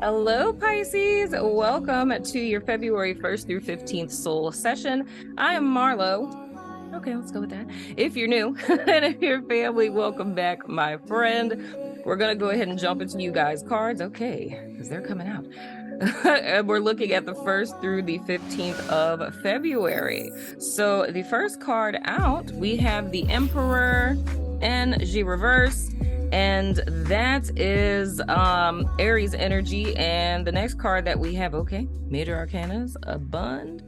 Hello, Pisces. Welcome to your February 1st through 15th soul session. I am Marlo. Okay, let's go with that. If you're new and if you're family, welcome back, my friend. We're going to go ahead and jump into you guys' cards. Okay, because they're coming out. And we're looking at the 1st through the 15th of February. So the first card out, we have the Emperor and G reverse. And that is Aries energy. And the next card that we have, okay, Major Arcanas, a bund.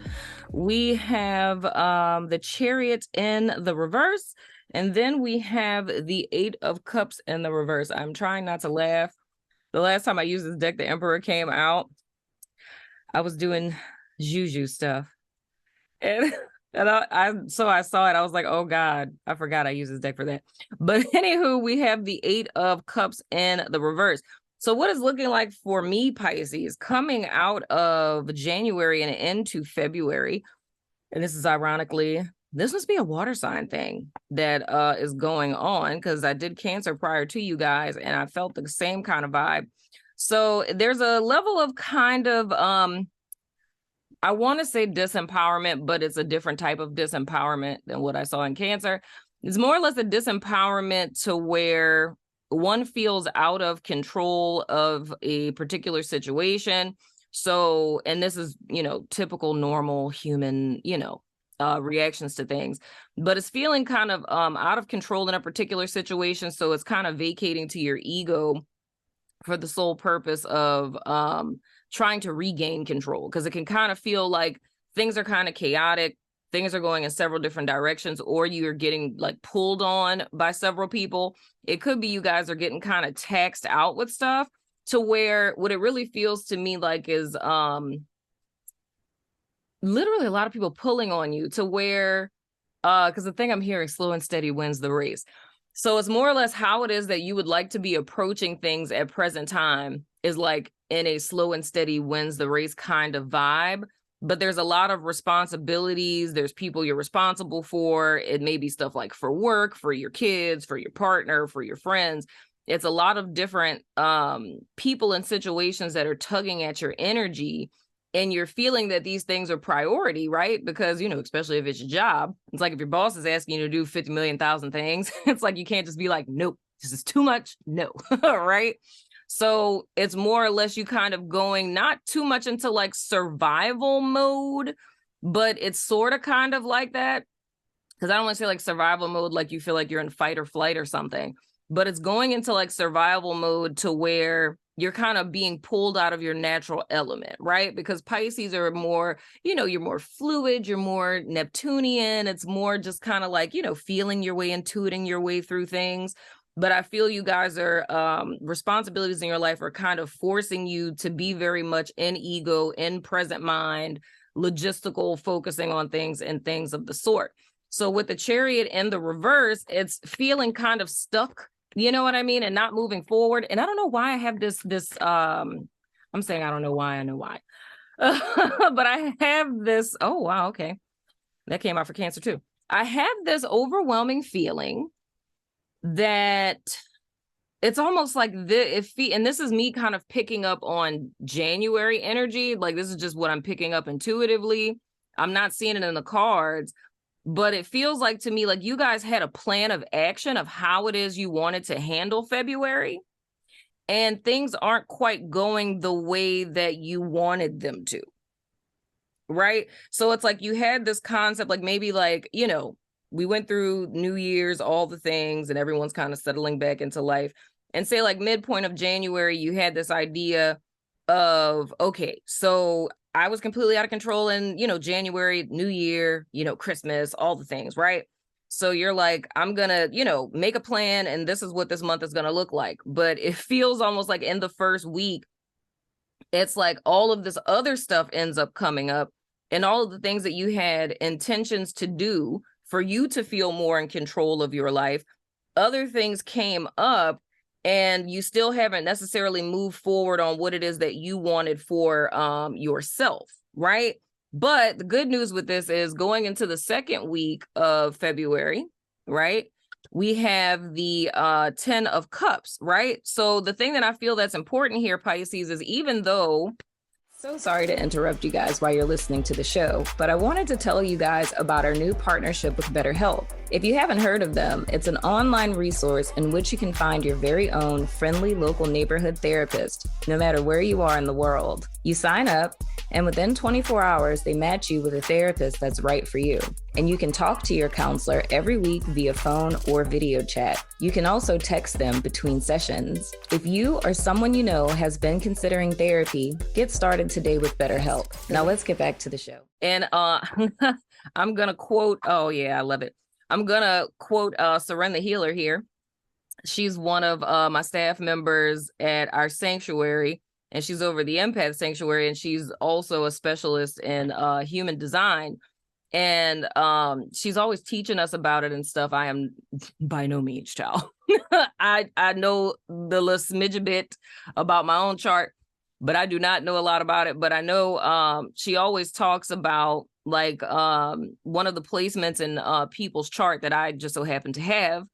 We have the Chariot in the reverse. And then we have the Eight of Cups in the reverse. I'm trying not to laugh. The last time I used this deck, the Emperor came out. I was doing juju stuff. And so I saw it. I was like, oh God, I forgot I used this deck for that. But anywho, we have the Eight of Cups in the reverse. So what is looking like for me, Pisces, coming out of January and into February, and this is ironically, this must be a water sign thing that is going on, because I did Cancer prior to you guys and I felt the same kind of vibe. So there's a level of kind of I want to say disempowerment, but it's a different type of disempowerment than what I saw in Cancer. It's more or less a disempowerment to where one feels out of control of a particular situation. So, and this is, typical normal human, reactions to things, but it's feeling kind of out of control in a particular situation. So it's kind of vacating to your ego for the sole purpose of trying to regain control, because it can kind of feel like things are kind of chaotic, things are going in several different directions, or you're getting like pulled on by several people. It could be you guys are getting kind of taxed out with stuff, to where what it really feels to me like is literally a lot of people pulling on you, to where because the thing I'm hearing, slow and steady wins the race. So it's more or less how it is that you would like to be approaching things at present time is like in a slow and steady wins the race kind of vibe. But there's a lot of responsibilities. There's people you're responsible for. It may be stuff like for work, for your kids, for your partner, for your friends. It's a lot of different people and situations that are tugging at your energy, and you're feeling that these things are priority, right? Because, especially if it's your job, it's like if your boss is asking you to do 50 million thousand things, it's like you can't just be like, nope, this is too much. No, right? So it's more or less you kind of going not too much into like survival mode, but it's sort of kind of like that. Because I don't want to say like survival mode, like you feel like you're in fight or flight or something, but it's going into like survival mode to where you're kind of being pulled out of your natural element, right? Because Pisces are more, you're more fluid, you're more Neptunian. It's more just kind of like, feeling your way, intuiting your way through things. But I feel you guys are responsibilities in your life are kind of forcing you to be very much in ego, in present mind, logistical, focusing on things and things of the sort. So with the Chariot in the reverse, it's feeling kind of stuck, you know what I mean? And not moving forward. And I don't know why I have this, I'm saying I don't know why, I know why. But I have this, oh, wow, okay. That came out for Cancer too. I have this overwhelming feeling that it's almost like and this is me kind of picking up on January energy. Like this is just what I'm picking up intuitively. I'm not seeing it in the cards, but it feels like to me like you guys had a plan of action of how it is you wanted to handle February, and things aren't quite going the way that you wanted them to, right? So it's like you had this concept, like maybe like, we went through New Year's, all the things, and everyone's kind of settling back into life. And say like midpoint of January, you had this idea of, okay, so I was completely out of control in, January, New Year, Christmas, all the things, right? So you're like, I'm going to, make a plan, and this is what this month is going to look like. But it feels almost like in the first week, it's like all of this other stuff ends up coming up, and all of the things that you had intentions to do for you to feel more in control of your life, other things came up, and you still haven't necessarily moved forward on what it is that you wanted for yourself, right? But the good news with this is going into the second week of February, right? we have the 10 of Cups, right? So the thing that I feel that's important here, Pisces, is even though, so sorry to interrupt you guys while you're listening to the show, but I wanted to tell you guys about our new partnership with BetterHelp. If you haven't heard of them, it's an online resource in which you can find your very own friendly local neighborhood therapist, no matter where you are in the world. You sign up, and within 24 hours, they match you with a therapist that's right for you. And you can talk to your counselor every week via phone or video chat. You can also text them between sessions. If you or someone you know has been considering therapy, get started today with BetterHelp. Now let's get back to the show. And I'm going to quote, oh yeah, I love it. I'm going to quote Seren the Healer here. She's one of my staff members at our sanctuary, and she's over the Empath Sanctuary, and she's also a specialist in human design. And she's always teaching us about it and stuff. I am by no means, child. I know the little smidge bit about my own chart, but I do not know a lot about it. But I know she always talks about like one of the placements in people's chart that I just so happen to have,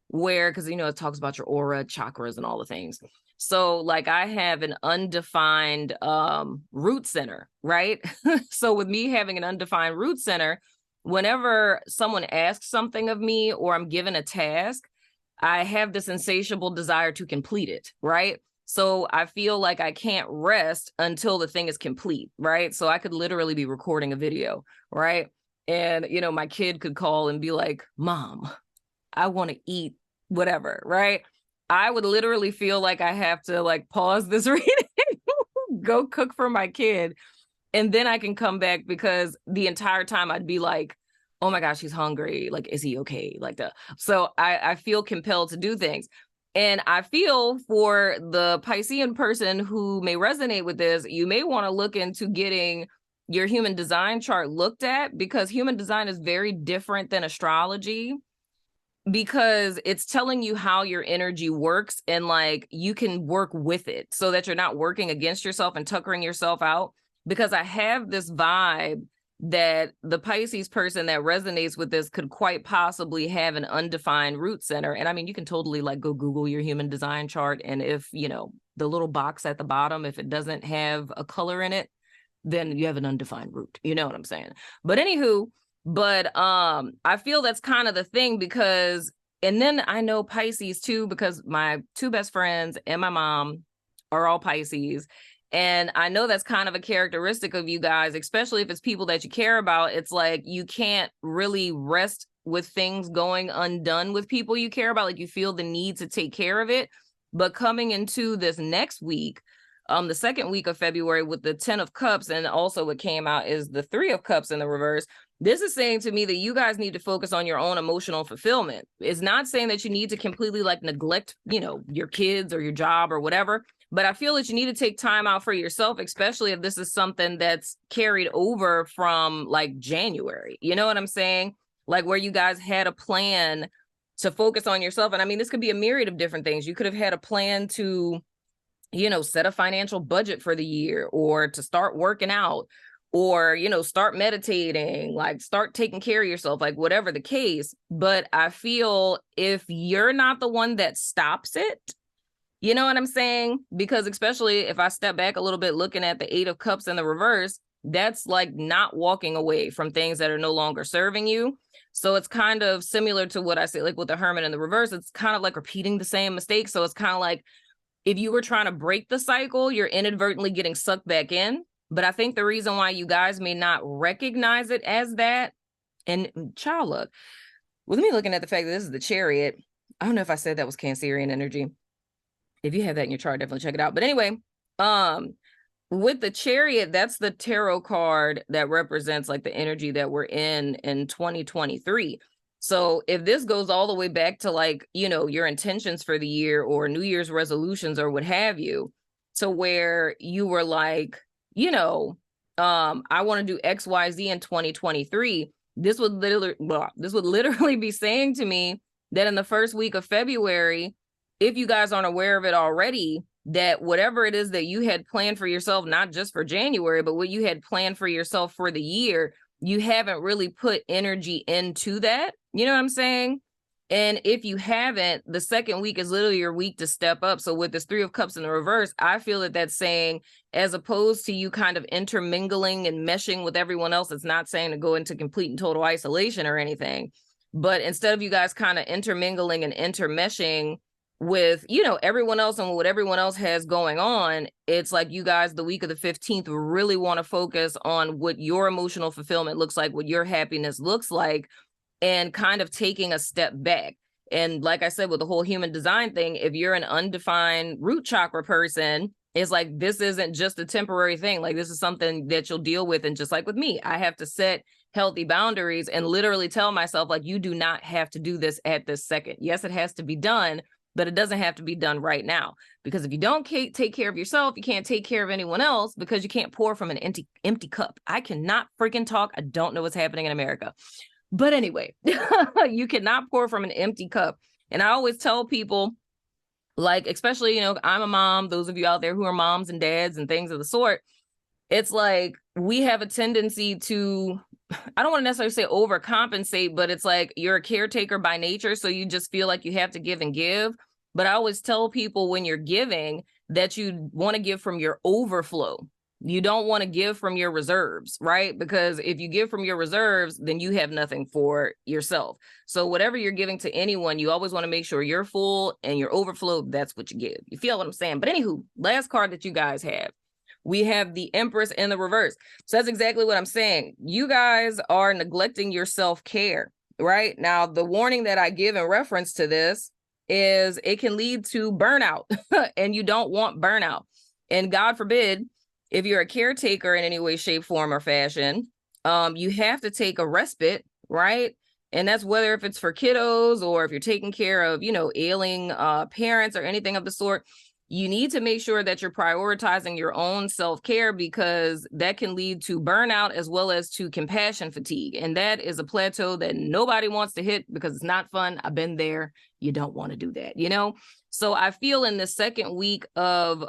where, because, you know, it talks about your aura, chakras, and all the things. So like I have an undefined root center, right? So with me having an undefined root center, whenever someone asks something of me or I'm given a task, I have this insatiable desire to complete it, right? So I feel like I can't rest until the thing is complete, right? So I could literally be recording a video, right? And, you know, my kid could call and be like, Mom, I want to eat whatever, right? I would literally feel like I have to like pause this reading, go cook for my kid, and then I can come back, because the entire time I'd be like, oh my gosh, he's hungry. Like, is he okay? Like that. So I feel compelled to do things. And I feel for the Piscean person who may resonate with this, you may want to look into getting your human design chart looked at, because human design is very different than astrology, because it's telling you how your energy works, and like you can work with it so that you're not working against yourself and tuckering yourself out. Because I have this vibe that the Pisces person that resonates with this could quite possibly have an undefined root center. And I mean, you can totally like go Google your human design chart, and if, you know, the little box at the bottom, if it doesn't have a color in it, then you have an undefined root. You know what I'm saying? But anywho, I feel that's kind of the thing, because, and then I know Pisces too, because my two best friends and my mom are all Pisces. And I know that's kind of a characteristic of you guys, especially if it's people that you care about. It's like you can't really rest with things going undone with people you care about. Like you feel the need to take care of it. But coming into this next week, the second week of February, with the 10 of Cups, and also what came out is the 3 of Cups in the reverse. This is saying to me that you guys need to focus on your own emotional fulfillment. It's not saying that you need to completely like neglect, you know, your kids or your job or whatever. But I feel that you need to take time out for yourself, especially if this is something that's carried over from like January. You know what I'm saying? Like where you guys had a plan to focus on yourself. And I mean, this could be a myriad of different things. You could have had a plan to, you know, set a financial budget for the year, or to start working out, or, you know, start meditating, like start taking care of yourself, like whatever the case. But I feel if you're not the one that stops it, you know what I'm saying? Because especially if I step back a little bit, looking at the 8 of Cups in the reverse, that's like not walking away from things that are no longer serving you. So it's kind of similar to what I say, like with the Hermit in the reverse, it's kind of like repeating the same mistake. So it's kind of like if you were trying to break the cycle, you're inadvertently getting sucked back in. But I think the reason why you guys may not recognize it as that, and child, look, with me looking at the fact that this is the Chariot, I don't know if I said that was Cancerian energy. If you have that in your chart, definitely check it out. But anyway, with the Chariot, that's the tarot card that represents like the energy that we're in 2023. So if this goes all the way back to like, you know, your intentions for the year or New Year's resolutions or what have you, to where you were like, you know, I want to do X, Y, Z in 2023. This would literally be saying to me that in the first week of February, if you guys aren't aware of it already, that whatever it is that you had planned for yourself, not just for January, but what you had planned for yourself for the year, you haven't really put energy into that. You know what I'm saying? And if you haven't, the second week is literally your week to step up. So with this 3 of Cups in the reverse, I feel that that's saying, as opposed to you kind of intermingling and meshing with everyone else, it's not saying to go into complete and total isolation or anything. But instead of you guys kind of intermingling and intermeshing with, you know, everyone else and what everyone else has going on, it's like you guys, the week of the 15th, really want to focus on what your emotional fulfillment looks like, what your happiness looks like, and kind of taking a step back. And like I said, with the whole human design thing, if you're an undefined root chakra person, it's like, this isn't just a temporary thing. Like, this is something that you'll deal with. And just like with me, I have to set healthy boundaries and literally tell myself, like, you do not have to do this at this second. Yes, it has to be done, but it doesn't have to be done right now. Because if you don't take care of yourself, you can't take care of anyone else, because you can't pour from an empty cup. I cannot freaking talk. I don't know what's happening in America. But anyway, you cannot pour from an empty cup. And I always tell people, like, especially, you know, I'm a mom, those of you out there who are moms and dads and things of the sort, it's like we have a tendency to, I don't want to necessarily say overcompensate, but it's like you're a caretaker by nature. So you just feel like you have to give and give. But I always tell people, when you're giving, that you want to give from your overflow. You don't want to give from your reserves, right? Because if you give from your reserves, then you have nothing for yourself. So whatever you're giving to anyone, you always want to make sure you're full, and your overflow, that's what you give. You feel what I'm saying? But anywho, last card that you guys have, we have the Empress in the reverse. So that's exactly what I'm saying. You guys are neglecting your self-care, right? Now, the warning that I give in reference to this is it can lead to burnout, and you don't want burnout. And God forbid, if you're a caretaker in any way, shape, form, or fashion, you have to take a respite, right? And that's whether if it's for kiddos or if you're taking care of, you know, ailing parents or anything of the sort. You need to make sure that you're prioritizing your own self-care, because that can lead to burnout as well as to compassion fatigue. And that is a plateau that nobody wants to hit, because it's not fun. I've been there. You don't want to do that, you know? So I feel in the second week of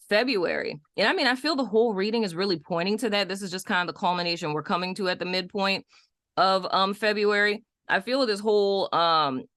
February, and I mean, I feel the whole reading is really pointing to that. This is just kind of the culmination we're coming to at the midpoint of February. I feel this whole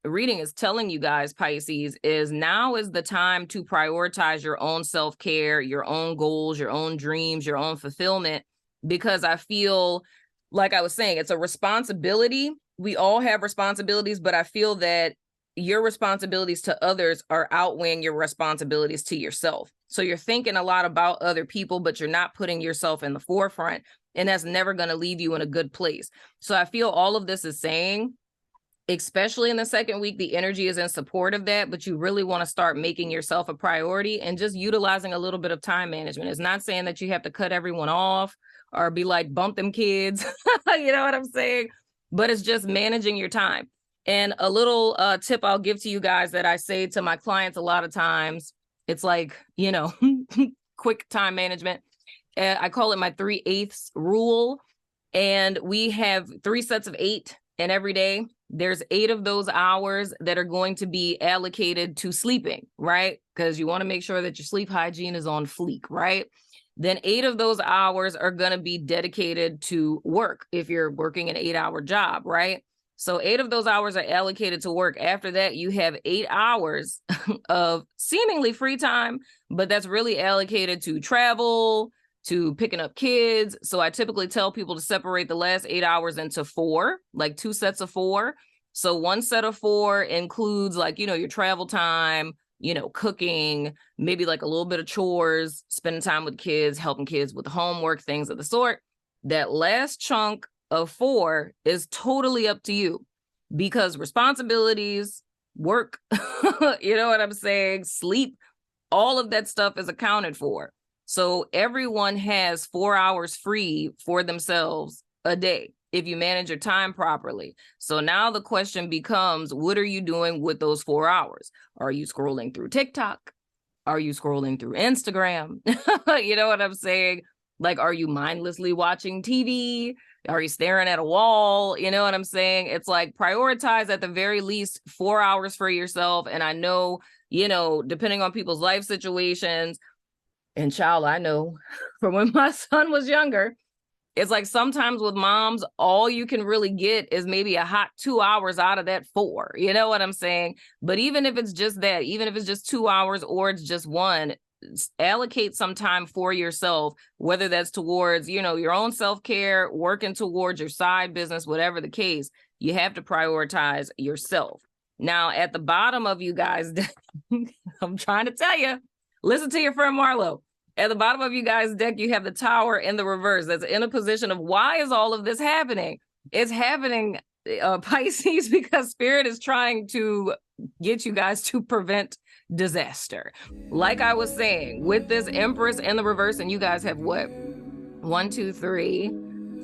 reading is telling you guys, Pisces, is now is the time to prioritize your own self-care, your own goals, your own dreams, your own fulfillment, because I feel, like I was saying, it's a responsibility. We all have responsibilities, but I feel that your responsibilities to others are outweighing your responsibilities to yourself. So you're thinking a lot about other people, but you're not putting yourself in the forefront, and that's never going to leave you in a good place. So I feel all of this is saying, especially in the second week, the energy is in support of that, but you really want to start making yourself a priority and just utilizing a little bit of time management. It's not saying that you have to cut everyone off or be like, bump them kids, you know what I'm saying? But it's just managing your time. And a little tip I'll give to you guys that I say to my clients a lot of times, it's like, you know, quick time management. I call it my 3/8 rule. And we have 3 sets of 8, and every day there's 8 of those hours that are going to be allocated to sleeping, right? Because you want to make sure that your sleep hygiene is on fleek, right? Then 8 of those hours are going to be dedicated to work if you're working an 8-hour job, right? So 8 of those hours are allocated to work. After that, you have 8 hours of seemingly free time, but that's really allocated to travel, to picking up kids. So I typically tell people to separate the last 8 hours into 4, like 2 sets of 4. So 1 set of 4 includes, like, you know, your travel time, you know, cooking, maybe like a little bit of chores, spending time with kids, helping kids with homework, things of the sort. That last chunk of 4 is totally up to you, because responsibilities, work, you know what I'm saying, sleep, all of that stuff is accounted for. So everyone has 4 hours free for themselves a day if you manage your time properly. So now the question becomes, what are you doing with those 4 hours? Are you scrolling through TikTok? Are you scrolling through Instagram? You know what I'm saying? Like, are you mindlessly watching TV? Are you staring at a wall? You know what I'm saying? It's like, prioritize at the very least 4 hours for yourself. And I know, you know, depending on people's life situations, and child, I know from when my son was younger, It's like sometimes with moms, all you can really get is maybe a hot 2 hours out of that 4. You know what I'm saying? But even if it's just that, even if it's just 2 hours or it's just 1, allocate some time for yourself, whether that's towards, you know, your own self-care, working towards your side business, whatever the case. You have to prioritize yourself. Now, at the bottom of you guys, I'm trying to tell you, listen to your friend Marlo. At the bottom of you guys' deck, you have the Tower in the reverse. That's in a position of why is all of this happening? It's happening, Pisces, because Spirit is trying to get you guys to prevent disaster. Like I was saying, with this Empress in the reverse, and you guys have what? 1, 2, 3,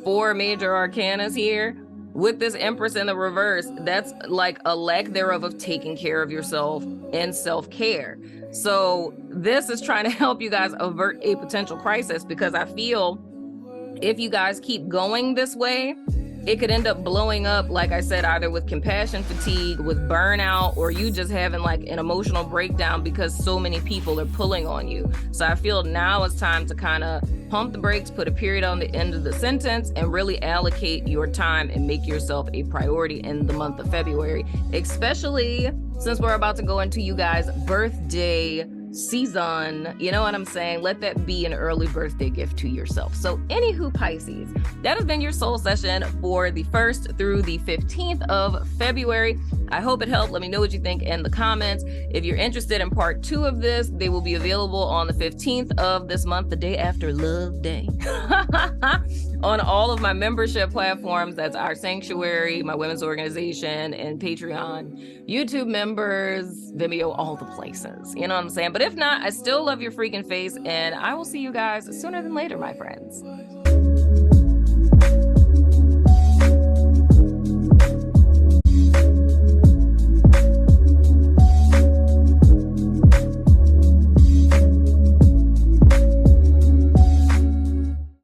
4 major arcanas here. With this Empress in the reverse, that's like a lack thereof of taking care of yourself and self-care. So this is trying to help you guys avert a potential crisis, because I feel if you guys keep going this way, it could end up blowing up, like I said, either with compassion fatigue, with burnout, or you just having like an emotional breakdown because so many people are pulling on you. So I feel now it's time to kind of pump the brakes, put a period on the end of the sentence, and really allocate your time and make yourself a priority in the month of February, especially since we're about to go into you guys' birthday season. You know what I'm saying? Let that be an early birthday gift to yourself. So anywho, Pisces, that has been your soul session for the 1st through the 15th of February. I hope it helped. Let me know what you think in the comments. If you're interested in part 2 of this, they will be available on the 15th of this month, the day after Love Day, on all of my membership platforms. That's our Sanctuary, my women's organization, and Patreon, YouTube members, Vimeo, all the places. You know what I'm saying? But if not, I still love your freaking face, and I will see you guys sooner than later, my friends.